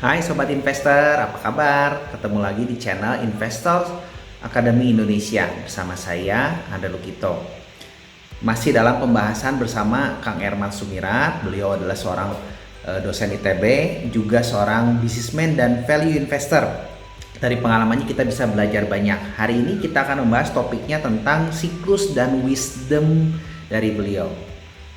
Hai Sobat Investor, apa kabar? Ketemu lagi di channel Investor Academy Indonesia bersama saya, Anda Lukito. Masih dalam pembahasan bersama Kang Erman Sumirat, beliau adalah seorang dosen ITB, juga seorang businessman dan value investor. Dari pengalamannya kita bisa belajar banyak. Hari ini kita akan membahas topiknya tentang siklus dan wisdom dari beliau.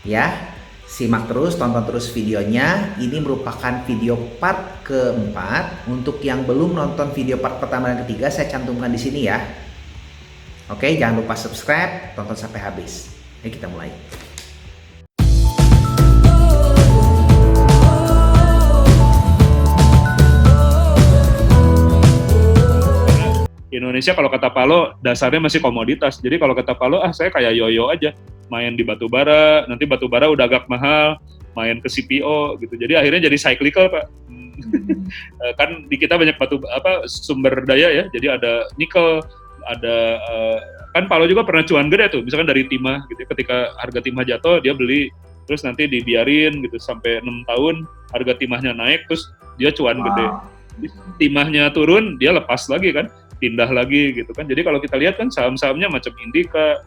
Ya, simak terus, tonton terus videonya. Ini merupakan video part keempat. Untuk yang belum nonton video part pertama dan ketiga, saya cantumkan di sini ya. Oke, jangan lupa subscribe, tonton sampai habis. Ayo kita mulai. Indonesia kalau kata Palo dasarnya masih komoditas. Jadi kalau kata Palo, saya kayak yoyo aja, main di batu bara, nanti batu bara udah agak mahal, main ke CPO gitu. Jadi akhirnya jadi cyclical, Pak. Kan di kita banyak sumber daya ya. Jadi ada nikel, ada kan Palo juga pernah cuan gede tuh. Misalkan dari timah gitu. Ketika harga timah jatuh dia beli, terus nanti dibiarin gitu sampai 6 tahun harga timahnya naik, terus dia cuan gede. Timahnya turun, dia lepas lagi kan, pindah lagi gitu kan. Jadi kalau kita lihat kan saham-sahamnya macam Indika,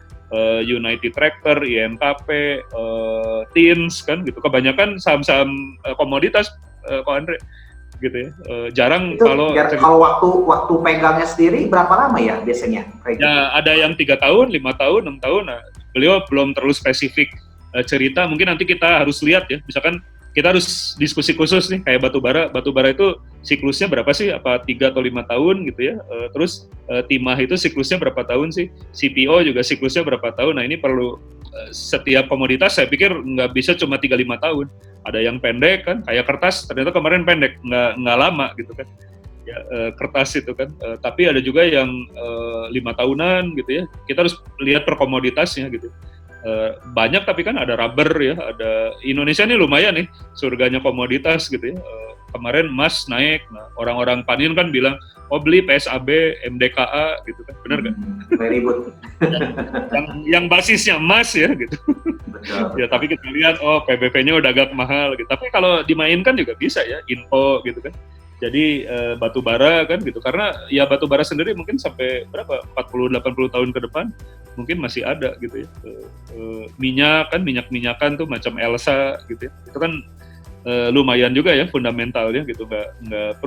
United Tractor, INKP, Tins kan gitu. Kebanyakan saham-saham komoditas, Pak Andre gitu ya. Jarang Itu kalau waktu pegangnya sendiri berapa lama ya biasanya? ya ada yang 3 tahun, 5 tahun, 6 tahun. Nah, beliau belum terlalu spesifik cerita. Mungkin nanti kita harus lihat ya. Misalkan kita harus diskusi khusus nih kayak batubara. Batubara itu siklusnya berapa sih? Apa 3 atau 5 tahun gitu ya? Terus timah itu siklusnya berapa tahun sih? CPO juga siklusnya berapa tahun? Nah, ini perlu setiap komoditas saya pikir nggak bisa cuma 3-5 tahun. Ada yang pendek kan, kayak kertas ternyata kemarin pendek, nggak lama gitu kan. Ya, kertas itu kan. Tapi ada juga yang 5 tahunan gitu ya. Kita harus lihat per komoditasnya gitu. Banyak tapi kan ada rubber ya, ada Indonesia nih lumayan nih surganya komoditas gitu ya. Kemarin emas naik, nah, orang-orang panin kan bilang oh beli PSAB, MDKA gitu kan, benar nggak? Very good. yang basisnya emas ya gitu. Betul. Ya tapi kita lihat oh PBP-nya udah agak mahal gitu. Tapi kalau dimainkan juga bisa ya, info gitu kan. Jadi batu bara kan gitu, karena ya batu bara sendiri mungkin sampai berapa 40-80 tahun ke depan mungkin masih ada gitu ya. Minyak kan, minyak-minyakan tuh macam Elsa gitu ya, itu kan lumayan juga ya fundamentalnya gitu,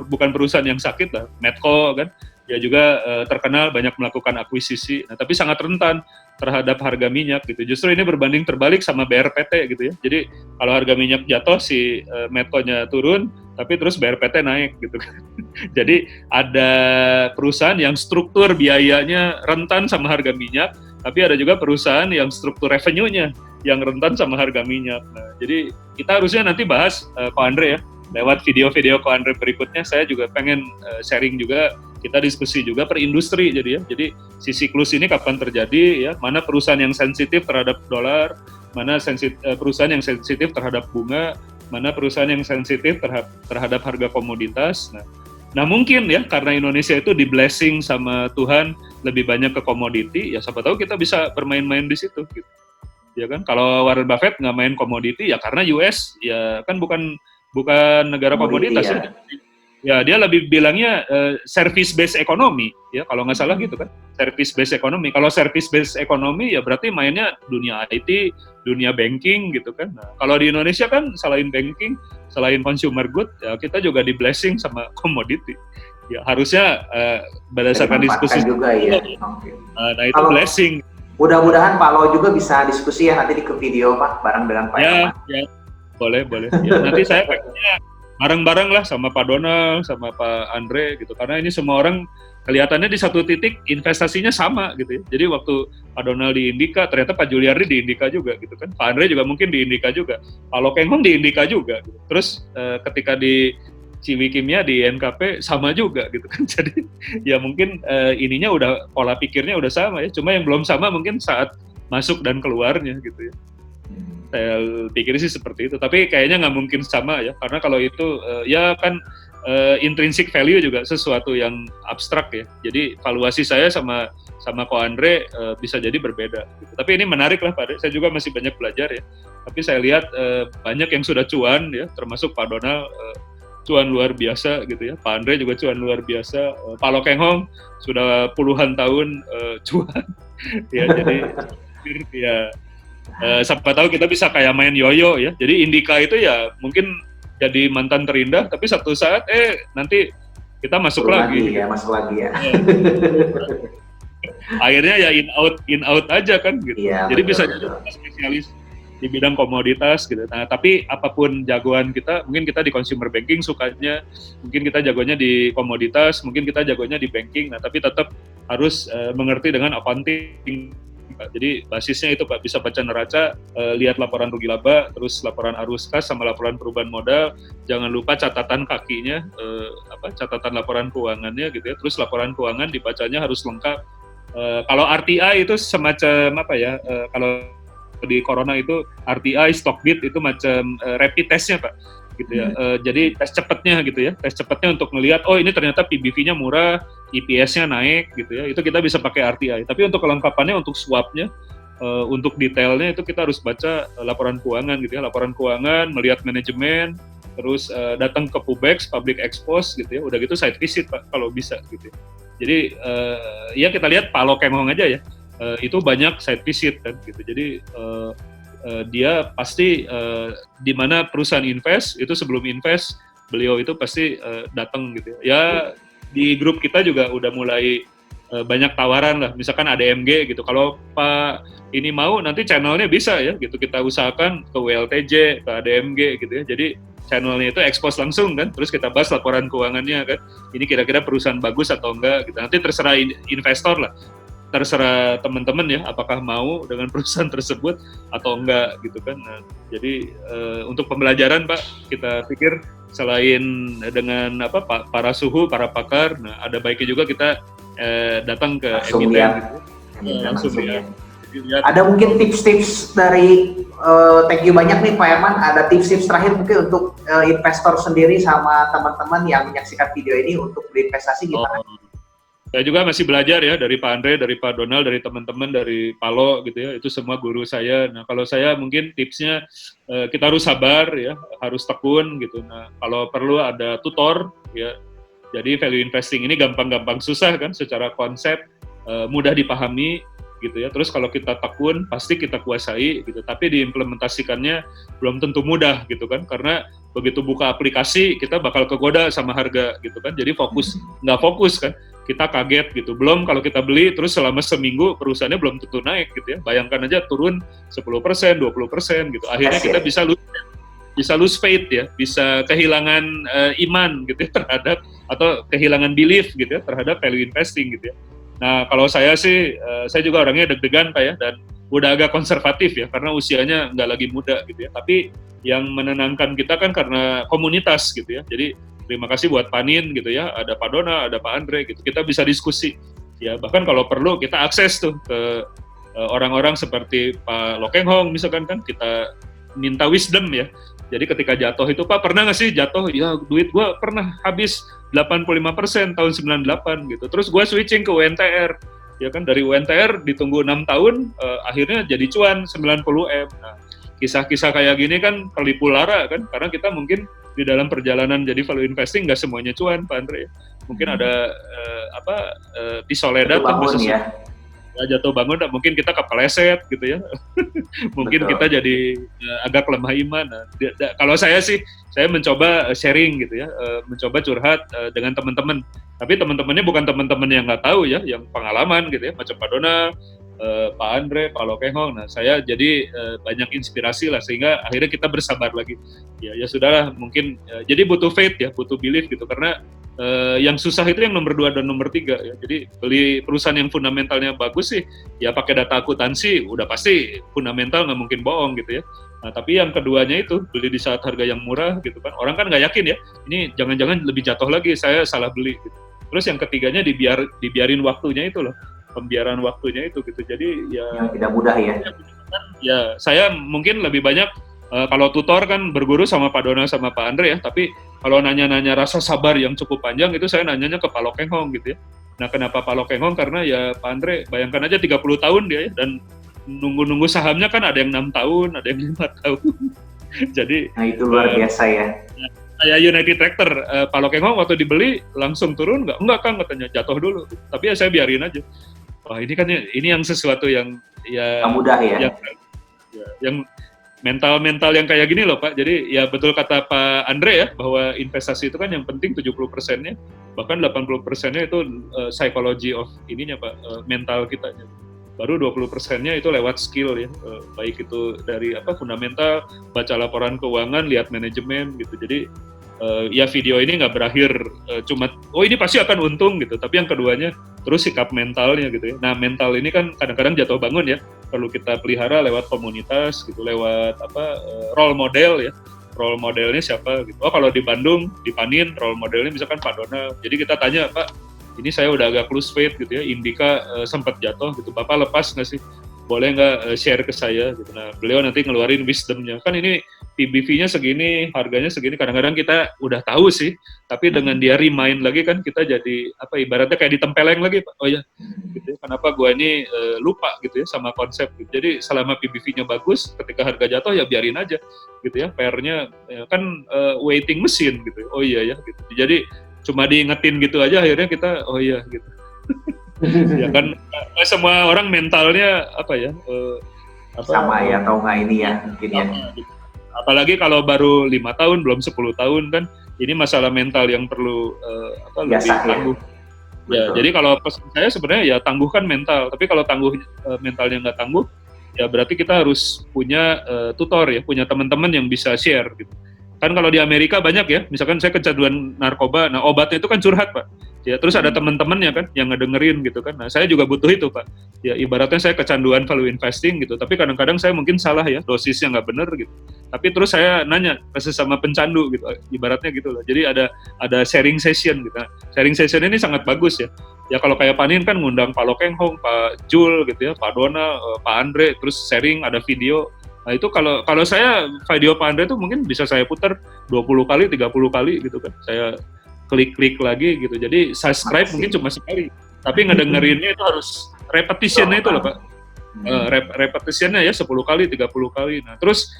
bukan perusahaan yang sakit lah. Medco kan ya juga terkenal banyak melakukan akuisisi, nah, tapi sangat rentan terhadap harga minyak gitu. Justru ini berbanding terbalik sama BRPT gitu ya. Jadi kalau harga minyak jatuh si Medco-nya turun, tapi terus BRPT naik gitu kan. Jadi ada perusahaan yang struktur biayanya rentan sama harga minyak, tapi ada juga perusahaan yang struktur revenue-nya yang rentan sama harga minyak. Nah, jadi kita harusnya nanti bahas Ko Andre ya, lewat video-video Ko Andre berikutnya. Saya juga pengen sharing juga, kita diskusi juga per industri jadi ya. Jadi si siklus ini kapan terjadi ya, mana perusahaan yang sensitif terhadap dolar, mana perusahaan yang sensitif terhadap bunga, mana perusahaan yang sensitif terhadap harga komoditas. Nah mungkin ya karena Indonesia itu di blessing sama Tuhan lebih banyak ke komoditi, ya siapa tahu kita bisa bermain-main di situ gitu. Ya kan, kalau Warren Buffett nggak main komoditi ya karena US ya kan bukan negara komoditas ya. Ya dia lebih bilangnya service based economy ya, kalau nggak salah gitu kan, service based economy. Kalau service based economy ya berarti mainnya dunia IT, dunia banking gitu kan. Nah, kalau di Indonesia kan selain banking, selain consumer good, ya kita juga di blessing sama komoditi. Ya harusnya berdasarkan diskusi juga ya. Nah itu blessing. Mudah-mudahan Pak Lo juga bisa diskusi ya nanti di video Pak, bareng dengan Pak Erman. Ya, boleh. Ya, nanti saya kayaknya bareng-bareng lah sama Pak Donald, sama Pak Andre gitu. Karena ini semua orang kelihatannya di satu titik investasinya sama gitu ya. Jadi waktu Pak Donald di Indika, ternyata Pak Juliardi di Indika juga gitu kan. Pak Andre juga mungkin di Indika juga. Pak Lokengkong di Indika juga gitu. Terus ketika di Ciwi Kimia di NKP sama juga gitu kan. Jadi ya mungkin ininya udah, pola pikirnya udah sama ya. Cuma yang belum sama mungkin saat masuk dan keluarnya gitu ya. Saya pikir sih seperti itu. Tapi kayaknya nggak mungkin sama ya. Karena kalau itu ya kan intrinsic value juga sesuatu yang abstrak ya. Jadi valuasi saya sama Ko Andre bisa jadi berbeda. Gitu. Tapi ini menarik lah Pak. Saya juga masih banyak belajar ya. Tapi saya lihat banyak yang sudah cuan ya, termasuk Pak Donald cuan luar biasa gitu ya. Pak Andre juga cuan luar biasa. Pak Lokenghong sudah puluhan tahun cuan. Ya, jadi ya siapa tahu kita bisa kayak main yoyo ya. Jadi Indika itu ya mungkin jadi mantan terindah, tapi satu saat nanti kita masuk lagi. Masuk lagi ya. Akhirnya ya in out aja kan gitu. Ya, jadi betul, bisa jadi spesialis di bidang komoditas gitu. Nah, tapi apapun jagoan kita, mungkin kita di consumer banking sukanya, mungkin kita jagonya di komoditas, mungkin kita jagonya di banking. Nah, tapi tetap harus mengerti dengan accounting. Jadi basisnya itu Pak, bisa baca neraca, lihat laporan rugi laba, terus laporan arus kas sama laporan perubahan modal. Jangan lupa catatan kakinya, catatan laporan keuangannya gitu ya. Terus laporan keuangan dibacanya harus lengkap. Kalau RTI itu semacam apa ya? Kalau di Corona itu RTI, stock bid itu macam rapid testnya Pak, gitu ya. Jadi tes cepatnya gitu ya, tes cepatnya untuk melihat oh ini ternyata PBV-nya murah, EPS-nya naik gitu ya. Itu kita bisa pakai RTI. Tapi untuk kelengkapannya, untuk swap-nya, untuk detailnya itu kita harus baca laporan keuangan gitu ya. Laporan keuangan, melihat manajemen, terus datang ke Pubex, public expose gitu ya. Udah gitu site visit Pak kalau bisa gitu ya. Jadi ya kita lihat Pak Lokenghong aja ya. Itu banyak site visit kan gitu. Jadi dia pasti di mana perusahaan invest itu sebelum invest beliau itu pasti datang gitu. Ya di grup kita juga udah mulai banyak tawaran lah. Misalkan ada ADMG gitu. Kalau Pak ini mau nanti channelnya bisa ya gitu. Kita usahakan ke WLTJ, ke ADMG gitu ya. Jadi channelnya itu expose langsung kan. Terus kita bahas laporan keuangannya kan. Ini kira-kira perusahaan bagus atau enggak gitu. Nanti terserah investor lah. Terserah teman-teman ya, apakah mau dengan perusahaan tersebut atau enggak gitu kan. Nah, jadi untuk pembelajaran Pak, kita pikir selain dengan para suhu, para pakar, nah ada baiknya juga kita datang ke emiten gitu. Langsung lihat. Ada mungkin tips-tips dari thank you banyak nih Pak Herman. Ada tips-tips terakhir mungkin untuk investor sendiri sama teman-teman yang menyaksikan video ini untuk berinvestasi gimana? Saya juga masih belajar ya dari Pak Andre, dari Pak Donald, dari teman-teman, dari Palo gitu ya. Itu semua guru saya. Nah kalau saya mungkin tipsnya kita harus sabar ya, harus tekun gitu. Nah kalau perlu ada tutor ya. Jadi value investing ini gampang-gampang susah kan, secara konsep mudah dipahami gitu ya. Terus kalau kita tekun pasti kita kuasai gitu. Tapi diimplementasikannya belum tentu mudah gitu kan, karena begitu buka aplikasi kita bakal kegoda sama harga gitu kan. Jadi nggak fokus kan. Kita kaget gitu. Belum kalau kita beli terus selama seminggu perusahaannya belum tentu naik gitu ya. Bayangkan aja turun 10%, 20% gitu. Akhirnya kita bisa lose faith ya, bisa kehilangan iman gitu ya terhadap, atau kehilangan belief gitu ya terhadap value investing gitu ya. Nah, kalau saya sih saya juga orangnya deg-degan Pak ya, dan udah agak konservatif ya karena usianya nggak lagi muda gitu ya. Tapi yang menenangkan kita kan karena komunitas gitu ya. Jadi terima kasih buat Panin gitu ya, ada Pak Dona, ada Pak Andre gitu. Kita bisa diskusi ya, bahkan kalau perlu kita akses tuh ke orang-orang seperti Pak Lokenghong misalkan kan, kita minta wisdom ya. Jadi ketika jatuh itu, Pak pernah nggak sih jatuh? Ya duit gua pernah habis 85% tahun 98 gitu. Terus gua switching ke UNTR. Ya kan, dari UNTR ditunggu 6 tahun, akhirnya jadi cuan 90M. Nah, kisah-kisah kayak gini kan kelipu lara kan, karena kita mungkin di dalam perjalanan jadi value investing nggak semuanya cuan Pak Andre. Mungkin ada di Soledad jatuh bangun, mungkin kita kepeleset gitu ya. Mungkin kita jadi agak lemah iman. Nah, kalau saya sih, saya mencoba sharing gitu ya, mencoba curhat dengan teman-teman. Tapi teman-temannya bukan teman-teman yang nggak tahu ya, yang pengalaman gitu ya, macam Pak Dona, Pak Andre, Pak Lokenghong. Nah, saya jadi banyak inspirasi lah, sehingga akhirnya kita bersabar lagi. Ya sudahlah, mungkin jadi butuh faith ya, butuh belief gitu, karena yang susah itu yang nomor 2 dan nomor 3 ya. Jadi beli perusahaan yang fundamentalnya bagus sih, ya pakai data akuntansi, udah pasti fundamental, nggak mungkin bohong gitu ya. Nah, tapi yang keduanya itu beli di saat harga yang murah gitu kan, orang kan nggak yakin ya, ini jangan-jangan lebih jatuh lagi, saya salah beli gitu. Terus yang ketiganya dibiarin waktunya itu loh, pembiaran waktunya itu gitu. Jadi ya yang tidak mudah ya. Ya saya mungkin lebih banyak kalau tutor kan berguru sama Pak Dona sama Pak Andre ya, tapi kalau nanya-nanya rasa sabar yang cukup panjang itu saya nanyanya ke Pak Lokenghong gitu ya. Nah kenapa Pak Lokenghong? Karena ya Pak Andre bayangkan aja 30 tahun dia ya, dan nunggu-nunggu sahamnya kan ada yang 6 tahun, ada yang 5 tahun. Jadi nah itu luar biasa ya. kayak United Tractor, Pak Lokengong waktu dibeli langsung turun nggak? Enggak Kang, katanya jatuh dulu. Tapi ya saya biarin aja. Wah ini kan ini yang sesuatu yang Nggak mudah ya. yang mental yang kayak gini loh Pak. Jadi ya betul kata Pak Andre ya, bahwa investasi itu kan yang penting 70%-nya, bahkan 80%-nya itu psychology of ininya Pak, mental kita. Baru 20%-nya itu lewat skill ya, baik itu dari fundamental, baca laporan keuangan, lihat manajemen gitu. Jadi ya video ini nggak berakhir cuma ini pasti akan untung gitu, tapi yang keduanya terus sikap mentalnya gitu ya. Nah mental ini kan kadang-kadang jatuh bangun ya, perlu kita pelihara lewat komunitas gitu, lewat role model ya. Role modelnya siapa gitu. Oh kalau di Bandung, di Panin role modelnya misalkan Pak Donald. Jadi kita tanya, Pak, ini saya udah agak lose faith gitu ya, Indika sempat jatuh gitu, Bapak lepas nggak sih? Boleh nggak share ke saya gitu. Nah beliau nanti ngeluarin wisdomnya. Kan ini PBV-nya segini, harganya segini, kadang-kadang kita udah tahu sih, tapi dengan dia remind lagi kan kita jadi ibaratnya kayak ditempeleng lagi Pak. Oh ya, gitu ya, kenapa gua ini lupa gitu ya sama konsep gitu. Jadi selama PBV-nya bagus, ketika harga jatuh ya biarin aja gitu ya, pair-nya kan waiting mesin gitu. Oh iya ya gitu. Jadi cuma diingetin gitu aja akhirnya kita oh iya gitu. Ya kan semua orang mentalnya sama ya, atau nggak ini ya mungkin ya. Gitu. Apalagi kalau baru 5 tahun, belum 10 tahun kan, ini masalah mental yang perlu lebih tangguh. Ya, jadi kalau pesan saya sebenarnya ya tangguhkan mental. Tapi kalau mentalnya nggak tangguh, ya berarti kita harus punya tutor ya, punya teman-teman yang bisa share gitu. Kan kalau di Amerika banyak ya, misalkan saya kecanduan narkoba, nah obatnya itu kan curhat Pak. Ya terus ada teman-temannya kan yang ngedengerin gitu kan. Nah saya juga butuh itu Pak. Ya ibaratnya saya kecanduan value investing gitu, tapi kadang-kadang saya mungkin salah ya, dosisnya nggak bener gitu. Tapi terus saya nanya ke sesama pencandu gitu, ibaratnya gitu loh. Jadi ada sharing session gitu. Nah, sharing session ini sangat bagus ya. Ya kalau kayak Panin kan ngundang Pak Lokengong, Pak Jul gitu ya, Pak Dona, Pak Andre, terus sharing ada video. Nah itu kalau saya video Pak Andre itu mungkin bisa saya putar 20 kali, 30 kali gitu kan. Saya klik-klik lagi gitu. Jadi subscribe mungkin cuma sekali. Tapi ngedengerinnya itu harus repetitionnya itu loh Pak. Repetitionnya ya 10 kali, 30 kali. Nah terus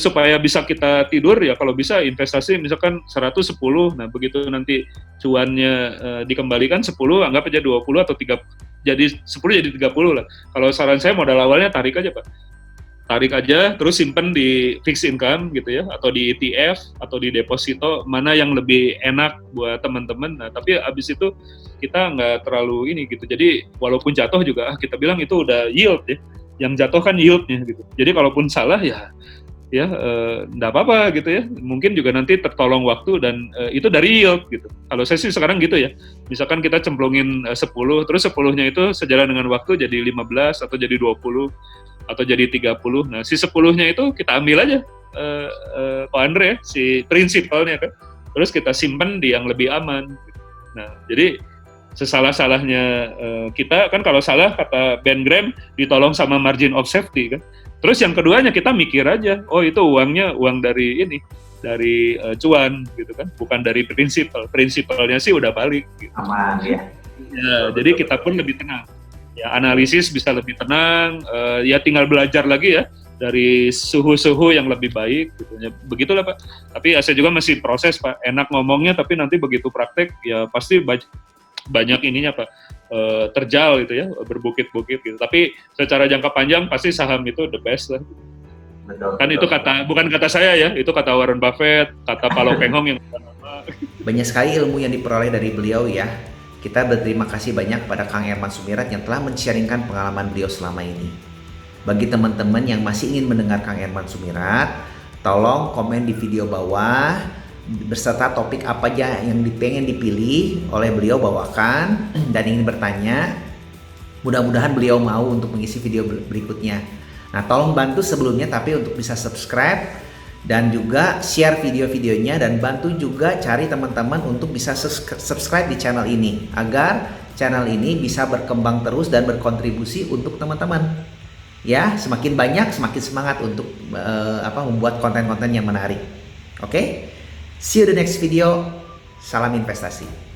supaya bisa kita tidur ya kalau bisa investasi misalkan 110. Nah begitu nanti cuannya dikembalikan 10, anggap aja 20 atau 30. Jadi 10 jadi 30 lah. Kalau saran saya modal awalnya tarik aja Pak. Tarik aja, terus simpen di fixed income gitu ya, atau di ETF, atau di deposito, mana yang lebih enak buat teman-teman. Nah, tapi abis itu kita nggak terlalu ini gitu. Jadi walaupun jatuh juga, kita bilang itu udah yield ya. Yang jatuh kan yieldnya gitu. Jadi kalaupun salah ya nggak apa-apa gitu ya. Mungkin juga nanti tertolong waktu dan itu dari yield gitu. Kalau saya sih sekarang gitu ya. Misalkan kita cemplungin 10, terus 10-nya itu sejalan dengan waktu jadi 15 atau jadi 20 atau jadi 30. Nah, si 10-nya itu kita ambil aja Pak Andre ya, si prinsipalnya kan. Terus kita simpen di yang lebih aman. Nah, jadi sesalah-salahnya kita kan kalau salah kata Ben Graham ditolong sama margin of safety kan. Terus yang keduanya kita mikir aja, oh itu uangnya uang dari ini, dari cuan gitu kan, bukan dari prinsipal. Prinsipalnya sih udah balik gitu. Aman ya. Ya, jadi kita pun lebih tenang. Ya, analisis bisa lebih tenang, ya tinggal belajar lagi ya dari suhu-suhu yang lebih baik gitu ya. Begitulah Pak. Tapi ya, saya juga masih proses Pak. Enak ngomongnya tapi nanti begitu praktek ya pasti banyak ininya Pak. Terjal gitu ya, berbukit-bukit gitu. Tapi secara jangka panjang pasti saham itu the best lah. Betul, kan betul. Itu bukan kata saya ya, itu kata Warren Buffett, kata Pak Lokengong yang banyak sekali ilmu yang diperoleh dari beliau ya. Kita berterima kasih banyak kepada Kang Herman Sumirat yang telah men-sharingkan pengalaman beliau selama ini. Bagi teman-teman yang masih ingin mendengar Kang Herman Sumirat, tolong komen di video bawah beserta topik apa aja yang pengen dipilih oleh beliau bawakan dan ingin bertanya. Mudah-mudahan beliau mau untuk mengisi video berikutnya. Nah, tolong bantu sebelumnya tapi untuk bisa subscribe dan juga share video-videonya, dan bantu juga cari teman-teman untuk bisa subscribe di channel ini agar channel ini bisa berkembang terus dan berkontribusi untuk teman-teman. Ya, semakin banyak semakin semangat untuk membuat konten-konten yang menarik. Oke? See you the next video. Salam investasi.